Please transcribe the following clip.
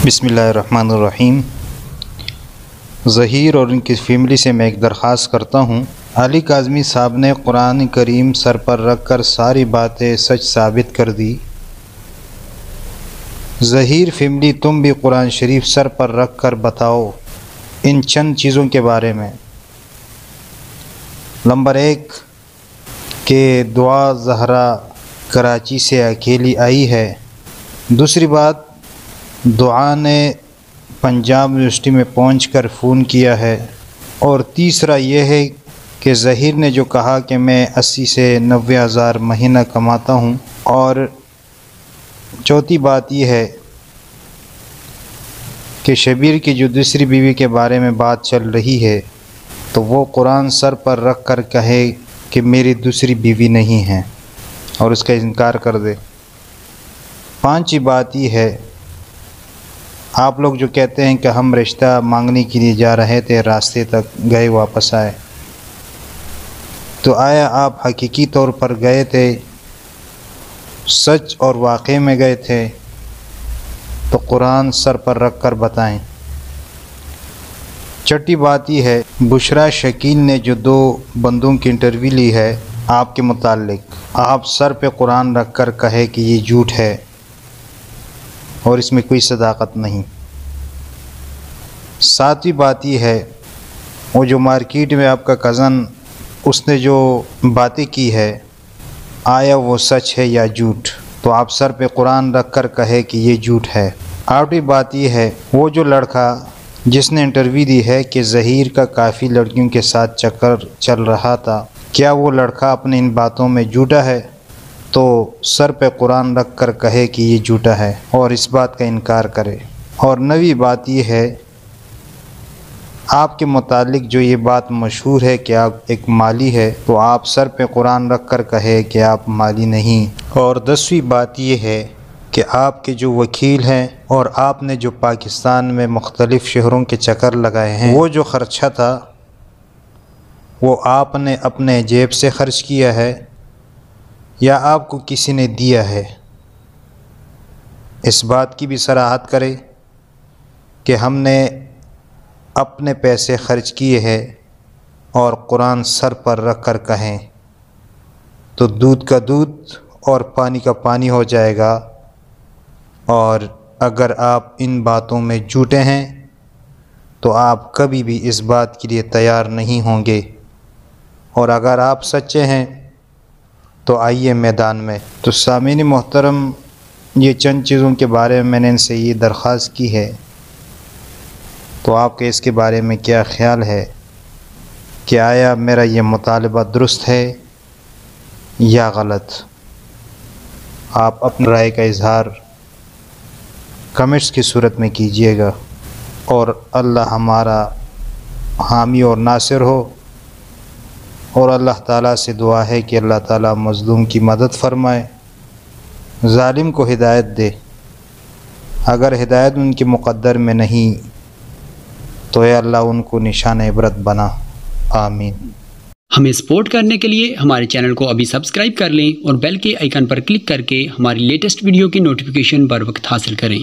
بسم اللہ الرحمن الرحیم۔ ظہیر اور ان کی فیملی سے میں ایک درخواست کرتا ہوں، علی کاظمی صاحب نے قرآن کریم سر پر رکھ کر ساری باتیں سچ ثابت کر دی۔ ظہیر فیملی، تم بھی قرآن شریف سر پر رکھ کر بتاؤ ان چند چیزوں کے بارے میں۔ نمبر 1 کہ دعا زہرا کراچی سے اکیلی آئی ہے۔ دوسری بات، دعا نے پنجاب یونیورسٹی میں پہنچ کر فون کیا ہے۔ اور تیسرا یہ ہے کہ ظہیر نے جو کہا کہ میں 80 سے 90 ہزار مہینہ کماتا ہوں۔ اور چوتھی بات یہ ہے کہ شبیر کی جو دوسری بیوی کے بارے میں بات چل رہی ہے تو وہ قرآن سر پر رکھ کر کہے کہ میری دوسری بیوی نہیں ہے اور اس کا انکار کر دے۔ پانچویں بات یہ ہے، آپ لوگ جو کہتے ہیں کہ ہم رشتہ مانگنے کے لیے جا رہے تھے، راستے تک گئے واپس آئے، تو آیا آپ حقیقی طور پر گئے تھے، سچ اور واقعے میں گئے تھے؟ تو قرآن سر پر رکھ کر بتائیں۔ چھٹی بات یہ ہے، بشرا شکیل نے جو 2 بندوں کی انٹرویو لی ہے آپ کے متعلق، آپ سر پہ قرآن رکھ کر کہے کہ یہ جھوٹ ہے اور اس میں کوئی صداقت نہیں۔ 7ویں بات یہ ہے، وہ جو مارکیٹ میں آپ کا کزن اس نے جو باتیں کی ہے، آیا وہ سچ ہے یا جھوٹ؟ تو آپ سر پہ قرآن رکھ کر کہے کہ یہ جھوٹ ہے۔ 8ویں بات یہ ہے، وہ جو لڑکا جس نے انٹرویو دی ہے کہ ظہیر کا کافی لڑکیوں کے ساتھ چکر چل رہا تھا، کیا وہ لڑکا اپنے ان باتوں میں جھوٹا ہے؟ تو سر پہ قرآن رکھ کر کہے کہ یہ جھوٹا ہے اور اس بات کا انکار کرے۔ اور 9ویں بات یہ ہے، آپ کے متعلق جو یہ بات مشہور ہے کہ آپ ایک مالی ہے، تو آپ سر پہ قرآن رکھ کر کہے کہ آپ مالی نہیں۔ اور 10ویں بات یہ ہے کہ آپ کے جو وکیل ہیں اور آپ نے جو پاکستان میں مختلف شہروں کے چکر لگائے ہیں، وہ جو خرچہ تھا وہ آپ نے اپنے جیب سے خرچ کیا ہے یا آپ کو کسی نے دیا ہے؟ اس بات کی بھی صراحت کرے کہ ہم نے اپنے پیسے خرچ کیے ہیں اور قرآن سر پر رکھ کر کہیں تو دودھ کا دودھ اور پانی کا پانی ہو جائے گا۔ اور اگر آپ ان باتوں میں جھوٹے ہیں تو آپ کبھی بھی اس بات کے لیے تیار نہیں ہوں گے، اور اگر آپ سچے ہیں تو آئیے میدان میں۔ تو سامعین محترم، یہ چند چیزوں کے بارے میں نے ان سے یہ درخواست کی ہے، تو آپ کے اس کے بارے میں کیا خیال ہے کہ آیا میرا یہ مطالبہ درست ہے یا غلط؟ آپ اپنی رائے کا اظہار کمنٹس کی صورت میں کیجیے گا، اور اللہ ہمارا حامی اور ناصر ہو۔ اور اللہ تعالیٰ سے دعا ہے کہ اللہ تعالیٰ مظلوم کی مدد فرمائے، ظالم کو ہدایت دے۔ اگر ہدایت ان کے مقدر میں نہیں تو اے اللہ ان کو نشان عبرت بنا، آمین۔ ہمیں سپورٹ کرنے کے لیے ہمارے چینل کو ابھی سبسکرائب کر لیں اور بیل کے آئیکن پر کلک کر کے ہماری لیٹسٹ ویڈیو کی نوٹیفیکیشن بر وقت حاصل کریں۔